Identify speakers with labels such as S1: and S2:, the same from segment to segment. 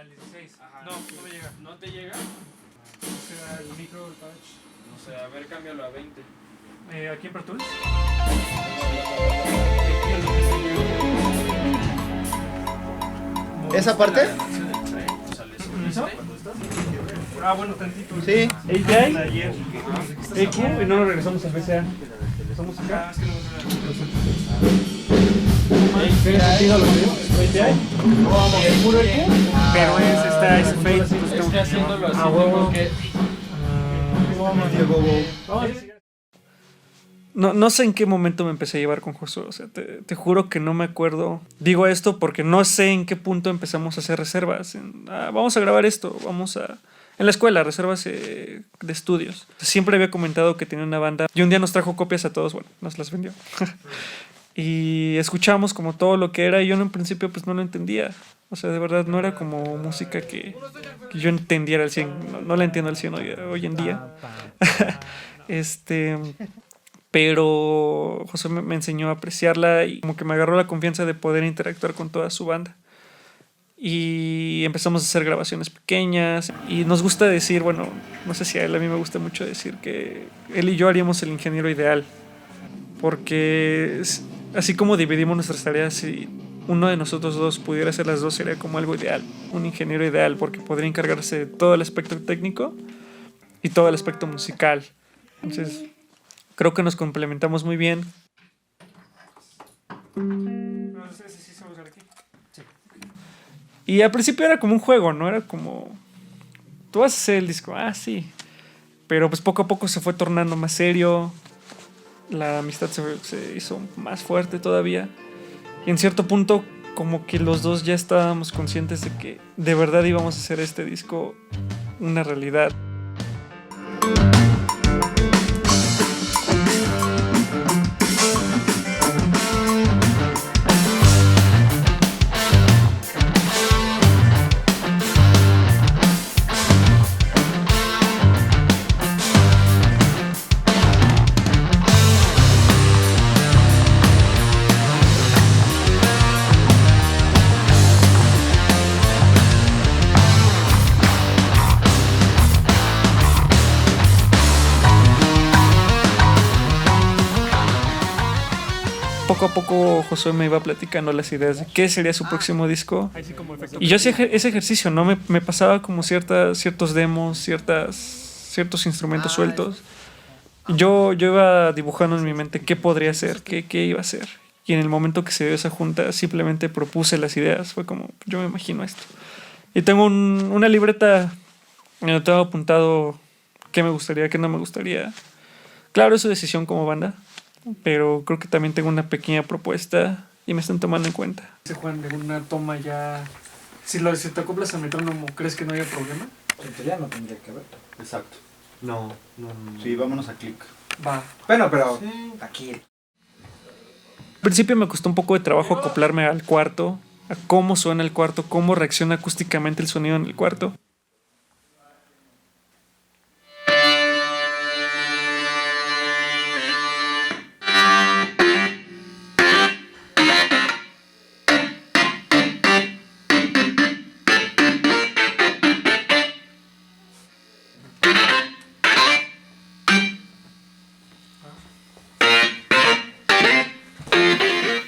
S1: el 16.
S2: Ajá.
S1: No me llega.
S2: ¿No te llega?
S1: O sea, el micro, el touch.
S2: No sé, a ver, cámbialo a 20.
S1: ¿Aquí en Pro Tools?
S3: ¿Esa parte?
S1: ¿Eso? Bueno, tantito.
S3: Sí.
S1: API, ayer. EQ y no lo regresamos al VCA. Estamos acá. ¿Qué sentido lo veo? API. El puro EQ. Pero está ese fade.
S2: Estoy haciéndolo así,
S1: huevo.
S2: porque
S4: No sé en qué momento me empecé a llevar con Josué. O sea, te juro que no me acuerdo. Digo esto porque no sé en qué punto empezamos a hacer reservas. Vamos a grabar esto, en la escuela, reservas de estudios. Siempre había comentado que tenía una banda y un día nos trajo copias a todos, bueno, nos las vendió. Y escuchamos como todo lo que era y yo en un principio pues no lo entendía. O sea, de verdad no era como música que yo entendiera al 100. No la entiendo al 100 hoy en día. Pero José me enseñó a apreciarla y como que me agarró la confianza de poder interactuar con toda su banda. Y empezamos a hacer grabaciones pequeñas y nos gusta decir, bueno, no sé si a mí me gusta mucho decir que él y yo haríamos el ingeniero ideal, porque así como dividimos nuestras tareas, si uno de nosotros dos pudiera hacer las dos sería como algo ideal, un ingeniero ideal, porque podría encargarse de todo el aspecto técnico y todo el aspecto musical. Entonces creo que nos complementamos muy bien. Y al principio era como un juego, ¿no? Era como, tú vas a hacer el disco, sí. Pero pues poco a poco se fue tornando más serio. La amistad se hizo más fuerte todavía. Y en cierto punto como que los dos ya estábamos conscientes de que de verdad íbamos a hacer este disco una realidad. Poco a poco Josué me iba platicando las ideas de qué sería su próximo disco. Y yo hacía ese ejercicio, ¿no? Me pasaba como ciertos demos, ciertos instrumentos sueltos. Yo iba dibujando en mi mente qué podría ser, qué iba a ser. Y en el momento que se dio esa junta simplemente propuse las ideas. Fue como, yo me imagino esto. Y tengo una libreta en donde tengo apuntado qué me gustaría, qué no me gustaría. Claro, es su decisión como banda, pero creo que también tengo una pequeña propuesta y me están tomando en cuenta.
S1: Se Juan, de una toma ya... Si te acoplas al metrónomo, ¿crees que no haya problema?
S3: En teoría no tendría que haber.
S5: Exacto. No.
S3: Sí, vámonos a clic.
S1: Va.
S5: Bueno, pero
S3: Sí.
S5: aquí.
S4: Al principio me costó un poco de trabajo acoplarme al cuarto, a cómo suena el cuarto, cómo reacciona acústicamente el sonido en el cuarto.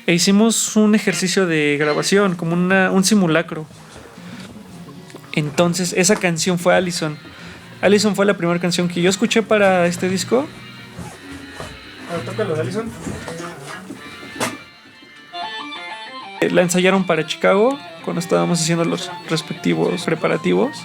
S4: E hicimos un ejercicio de grabación, como un simulacro. Entonces, esa canción fue Allison. Allison fue la primera canción que yo escuché para este disco.
S1: Tócalo de Allison.
S4: La ensayaron para Chicago cuando estábamos haciendo los respectivos preparativos.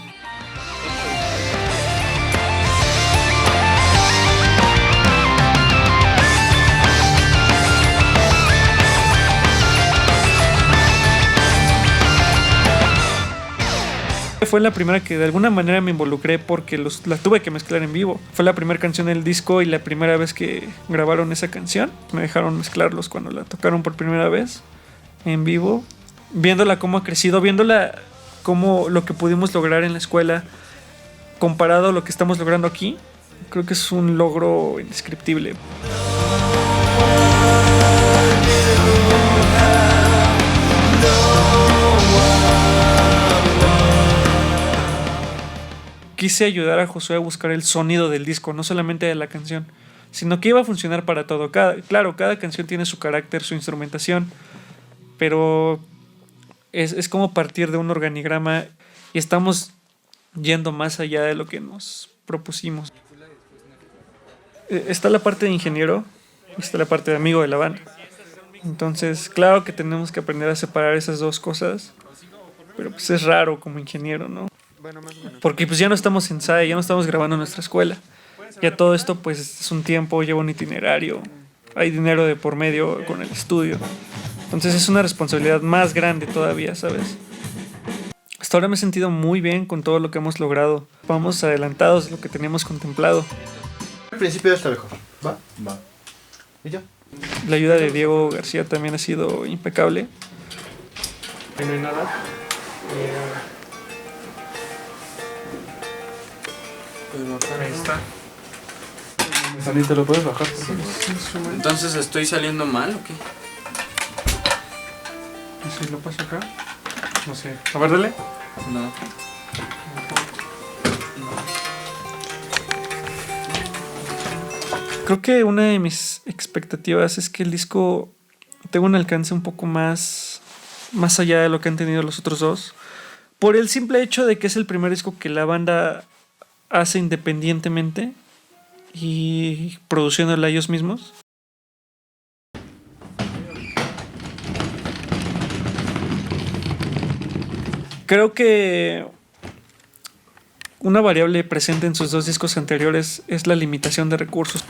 S4: Fue la primera que de alguna manera me involucré porque la tuve que mezclar en vivo. Fue la primera canción del disco y la primera vez que grabaron esa canción. Me dejaron mezclarlos cuando la tocaron por primera vez en vivo. Viéndola cómo ha crecido, viéndola cómo lo que pudimos lograr en la escuela comparado a lo que estamos logrando aquí, creo que es un logro indescriptible. quise ayudar a Josué a buscar el sonido del disco, no solamente de la canción, sino que iba a funcionar para todo. Claro, cada canción tiene su carácter, su instrumentación, pero es como partir de un organigrama y estamos yendo más allá de lo que nos propusimos. Está la parte de ingeniero y está la parte de amigo de la banda. Entonces, claro que tenemos que aprender a separar esas dos cosas, pero pues es raro como ingeniero, ¿no? Porque pues ya no estamos en SAE, ya no estamos grabando en nuestra escuela. Ya todo esto pues es un tiempo, lleva un itinerario, hay dinero de por medio con el estudio. Entonces es una responsabilidad más grande todavía, ¿sabes? Hasta ahora me he sentido muy bien con todo lo que hemos logrado. Vamos adelantados de lo que teníamos contemplado.
S3: Al principio ya está mejor. ¿Va? Va. ¿Y ya?
S4: La ayuda de Diego García también ha sido impecable.
S1: Que no hay nada. Ahí está. Salí, te lo puedes bajar.
S2: Entonces, ¿estoy saliendo mal o qué?
S1: ¿Y si lo paso acá? No sé. A ver, dale.
S2: No.
S4: Creo que una de mis expectativas es que el disco tenga un alcance un poco más allá de lo que han tenido los otros dos. Por el simple hecho de que es el primer disco que la banda hace independientemente y produciéndola ellos mismos. Creo que una variable presente en sus dos discos anteriores es la limitación de recursos.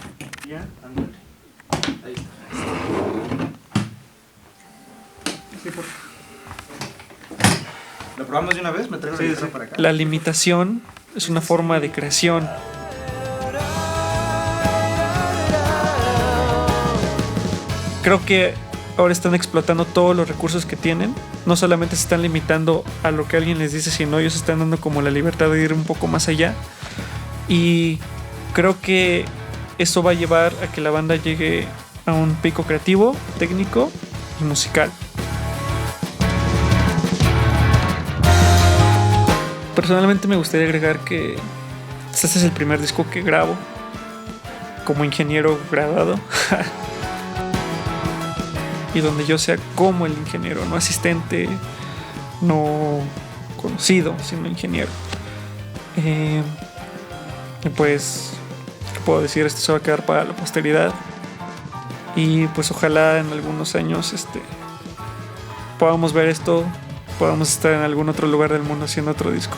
S3: ¿Lo probamos de una vez? ¿Me traigo la guitarra para acá?
S4: La limitación es una forma de creación. Creo que ahora están explotando todos los recursos que tienen. No solamente se están limitando a lo que alguien les dice, sino ellos están dando como la libertad de ir un poco más allá. Y creo que eso va a llevar a que la banda llegue a un pico creativo, técnico y musical. Personalmente me gustaría agregar que este es el primer disco que grabo como ingeniero graduado. Y donde yo sea como el ingeniero, no asistente, no conocido, sino ingeniero. Y pues, ¿qué puedo decir? Esto se va a quedar para la posteridad. Y pues ojalá en algunos años podamos ver esto, podamos estar en algún otro lugar del mundo haciendo otro disco.